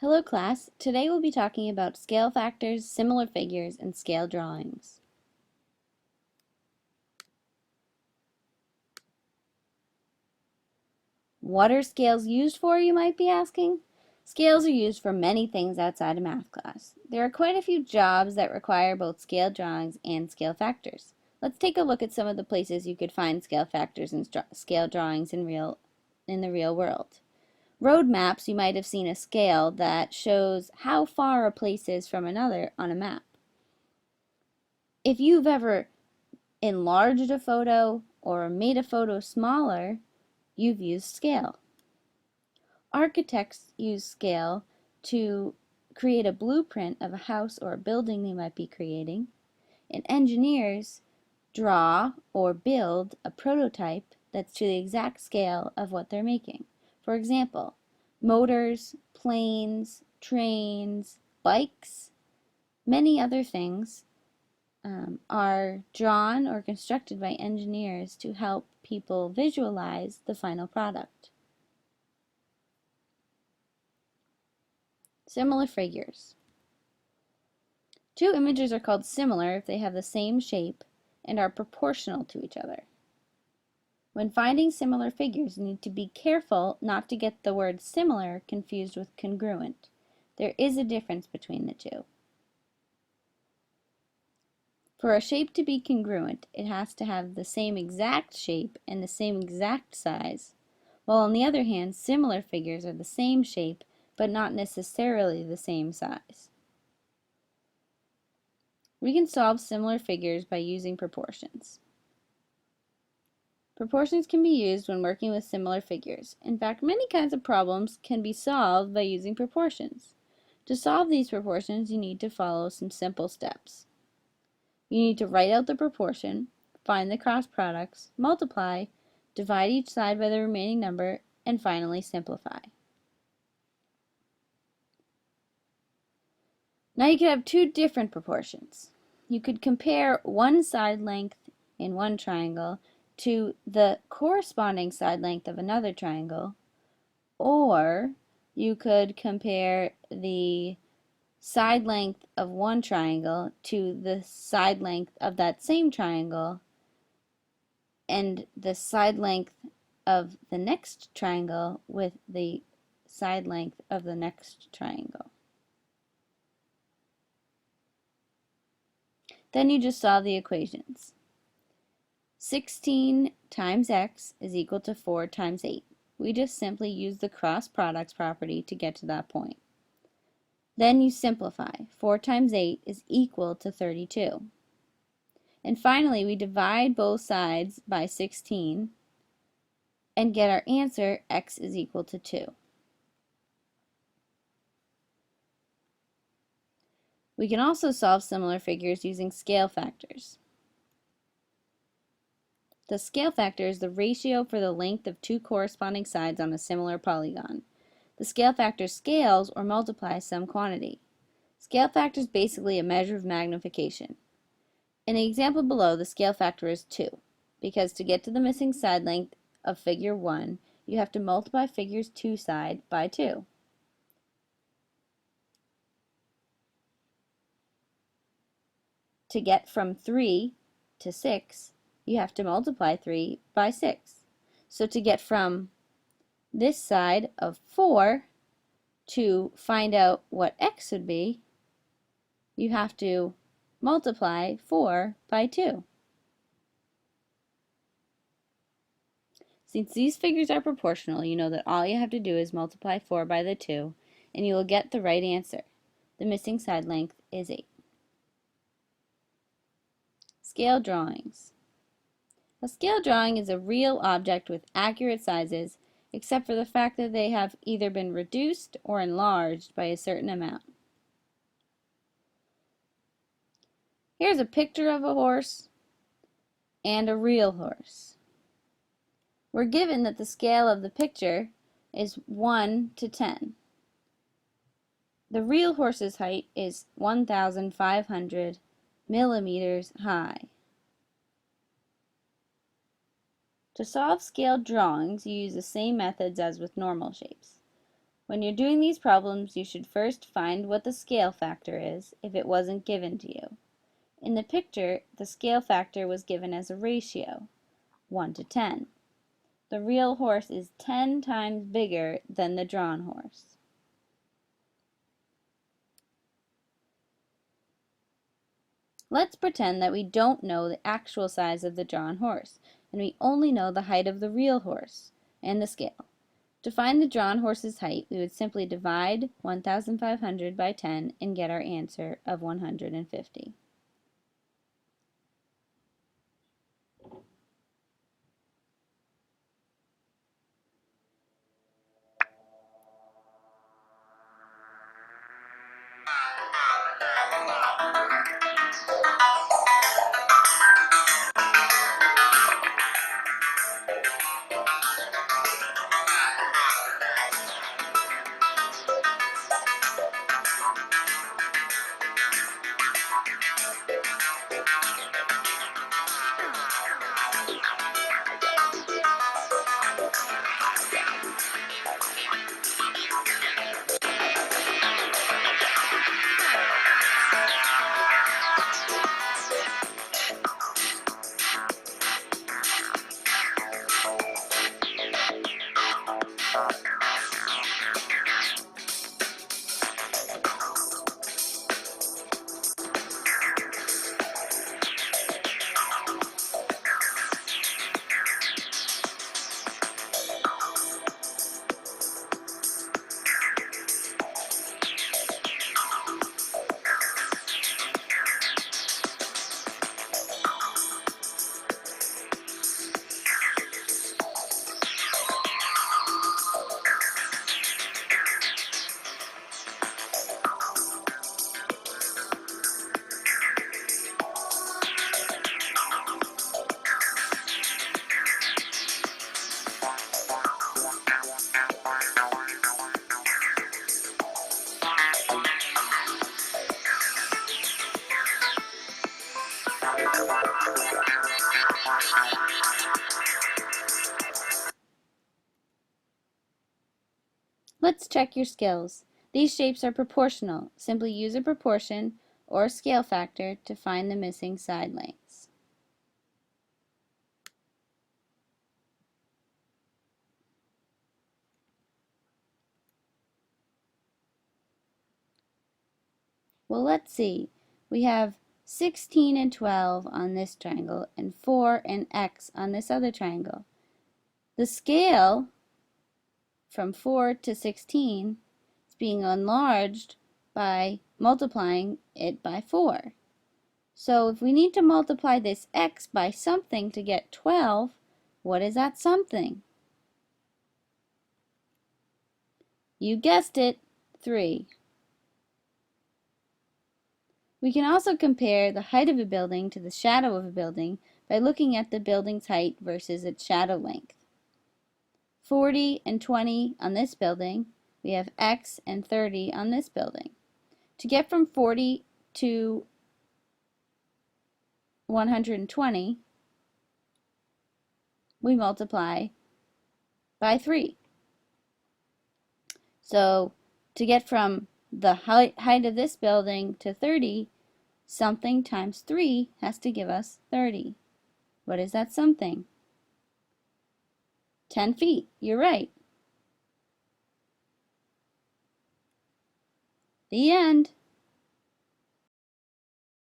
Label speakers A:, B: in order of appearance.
A: Hello class, today we'll be talking about scale factors, similar figures, and scale drawings. What are scales used for, you might be asking? Scales are used for many things outside of math class. There are quite a few jobs that require both scale drawings and scale factors. Let's take a look at some of the places you could find scale factors and scale drawings in the real world. Road maps, you might have seen a scale that shows how far a place is from another on a map. If you've ever enlarged a photo or made a photo smaller, you've used scale. Architects use scale to create a blueprint of a house or a building they might be creating, and engineers draw or build a prototype that's to the exact scale of what they're making. For example, motors, planes, trains, bikes, many other things are drawn or constructed by engineers to help people visualize the final product. Similar figures. Two images are called similar if they have the same shape and are proportional to each other. When finding similar figures, you need to be careful not to get the word similar confused with congruent. There is a difference between the two. For a shape to be congruent, it has to have the same exact shape and the same exact size, while on the other hand, similar figures are the same shape but not necessarily the same size. We can solve similar figures by using proportions. Proportions can be used when working with similar figures. In fact, many kinds of problems can be solved by using proportions. To solve these proportions, you need to follow some simple steps. You need to write out the proportion, find the cross products, multiply, divide each side by the remaining number, and finally simplify. Now you could have two different proportions. You could compare one side length in one triangle to the corresponding side length of another triangle, or you could compare the side length of one triangle to the side length of that same triangle and the side length of the next triangle with the side length of the next triangle. Then you just solve the equations. 16 times x is equal to 4 times 8. We just simply use the cross products property to get to that point. Then you simplify. 4 times 8 is equal to 32. And finally, we divide both sides by 16 and get our answer, x is equal to 2. We can also solve similar figures using scale factors. The scale factor is the ratio for the length of two corresponding sides on a similar polygon. The scale factor scales or multiplies some quantity. Scale factor is basically a measure of magnification. In the example below, the scale factor is 2, because to get to the missing side length of figure 1, you have to multiply figure's 2 side by 2. To get from 3 to 6, you have to multiply 3 by 6. So to get from this side of 4 to find out what x would be, you have to multiply 4 by 2. Since these figures are proportional, you know that all you have to do is multiply 4 by the 2, and you will get the right answer. The missing side length is 8. Scale drawings. A scale drawing is a real object with accurate sizes, except for the fact that they have either been reduced or enlarged by a certain amount. Here's a picture of a horse and a real horse. We're given that the scale of the picture is 1 to 10. The real horse's height is 1,500 millimeters high. To solve scale drawings, you use the same methods as with normal shapes. When you're doing these problems, you should first find what the scale factor is if it wasn't given to you. In the picture, the scale factor was given as a ratio, 1 to 10. The real horse is 10 times bigger than the drawn horse. Let's pretend that we don't know the actual size of the drawn horse, and we only know the height of the real horse and the scale. To find the drawn horse's height, we would simply divide 1,500 by 10 and get our answer of 150. Let's check your skills. These shapes are proportional. Simply use a proportion or a scale factor to find the missing side lengths. Well, let's see. We have 16 and 12 on this triangle and 4 and x on this other triangle. The scale from 4 to 16 is being enlarged by multiplying it by 4. So if we need to multiply this x by something to get 12, what is that something? You guessed it, 3. We can also compare the height of a building to the shadow of a building by looking at the building's height versus its shadow length. 40 and 20 on this building, we have x and 30 on this building. To get from 40 to 120, we multiply by 3. So to get from the height of this building to 30, something times 3 has to give us 30. What is that something? 10 feet. You're right. The end.